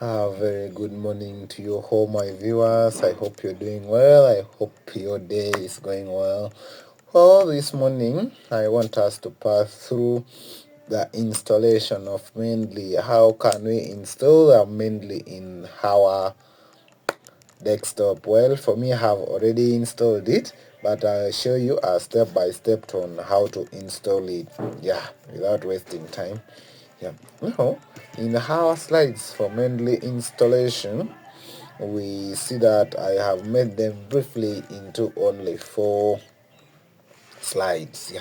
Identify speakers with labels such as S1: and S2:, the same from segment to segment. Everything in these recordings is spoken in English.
S1: Very good morning to you all my viewers. I hope you're doing well. I hope your day is going well. Well, this morning I want us to pass through the installation of Mendeley. How can we install a Mendeley in our desktop? Well, for me I have already installed it, but I'll show you a step-by-step on how to install it, without wasting time. Now in our slides for Mendeley installation, we see that I have made them briefly into only 4 slides.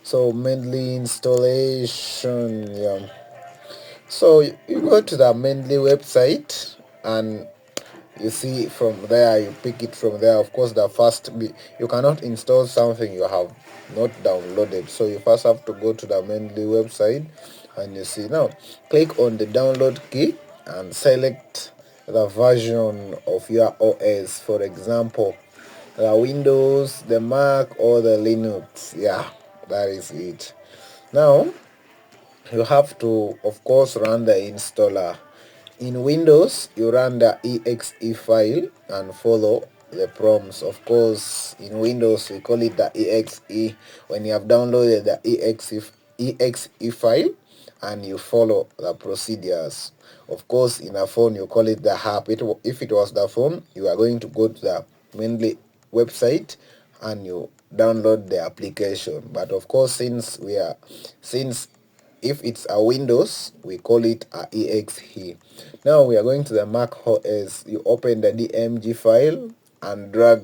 S1: So Mendeley installation. So you go to the Mendeley website, and you see from there, you pick it from there. Of course, you cannot install something you have not downloaded, so you first have to go to the Mendeley website, and you see now, click on the download key and select the version of your OS. For example, the Windows, the Mac, or the Linux. That is it. Now you have to, of course, run the installer. In Windows, you run the exe file and follow the prompts. Of course, in Windows, we call it the exe. When you have downloaded the exe file and you follow the procedures. Of course, in a phone, you call it the app. If it was the phone, you are going to go to the Mendeley website and you download the application. But of course, since if it's a Windows, we call it a exe. Now we are going to the Mac OS. You open the DMG file and drag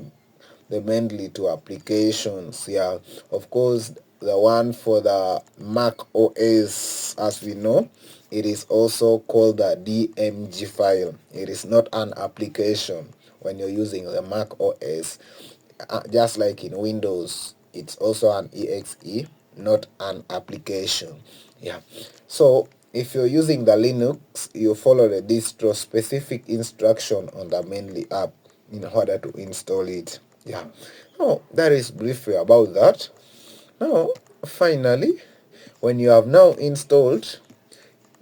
S1: the Mendeley to applications. Of course, the one for the Mac OS, as we know, it is also called the DMG file. It is not an application when you're using the Mac OS. Just like in Windows, it's also an exe, not an application. So if you're using the Linux, you follow the distro specific instruction on the Mendeley app in order to install it. Now that is briefly about that. Now finally, when you have now installed,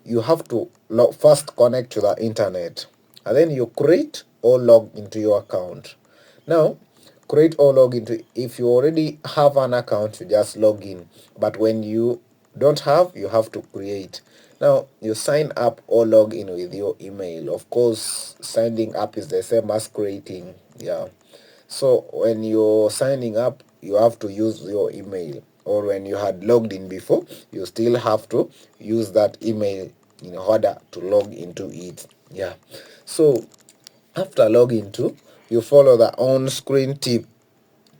S1: you have to first connect to the internet, and then you create or log into your account. Now create or log into, if you already have an account, you just log in, but when you don't have, you have to create. Now you sign up or log in with your email. Of course, signing up is the same as creating. So when you're signing up, you have to use your email, or when you had logged in before, you still have to use that email in order to log into it. So after login to, you follow the on-screen tip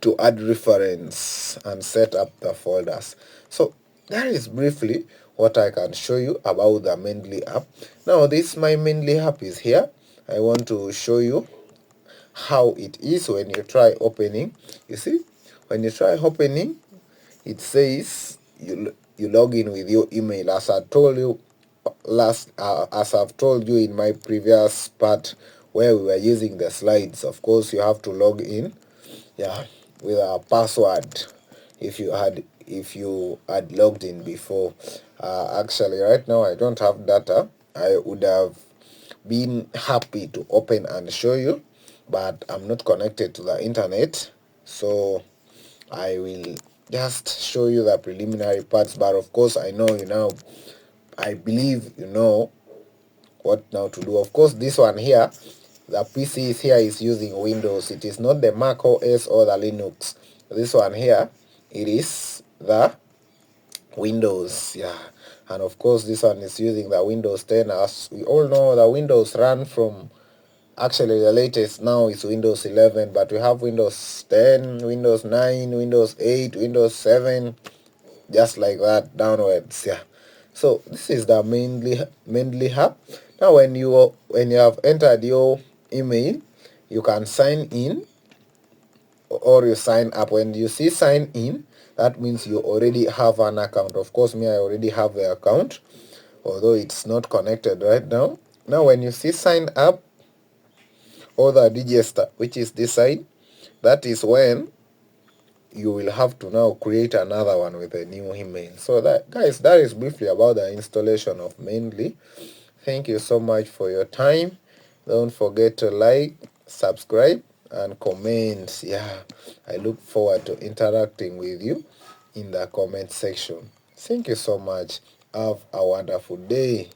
S1: to add reference and set up the folders. So that is briefly what I can show you about the Mendeley app. Now this my Mendeley app is here. I want to show you how it is when you try opening. You see, when you try opening, it says you log in with your email, as I told you as I've told you in my previous part where we were using the slides. Of course, you have to log in with a password if you had logged in before. Actually, right now I don't have data. I would have been happy to open and show you, but I'm not connected to the internet, so I will just show you the preliminary parts. But of course, I know you now, I believe you know what now to do. Of course, this one here, the PC is here is using Windows. It is not the Mac OS or the Linux. This one here, it is the Windows. And of course, this one is using the Windows 10. As we all know, the Windows run from, actually the latest now is Windows 11, but we have Windows 10, Windows 9, Windows 8, Windows 7, just like that downwards. So this is the mainly hub. Now when you have entered your email, you can sign in or you sign up. When you see sign in, that means you already have an account. Of course, me, I already have the account, although it's not connected right now. Now when you see sign up or the register, which is this side, that is when you will have to now create another one with a new email. So that, guys, that is briefly about the installation of Mendeley. Thank you so much for your time. Don't forget to like, subscribe, and comment. Yeah, I look forward to interacting with you in the comment section. Thank you so much. Have a wonderful day.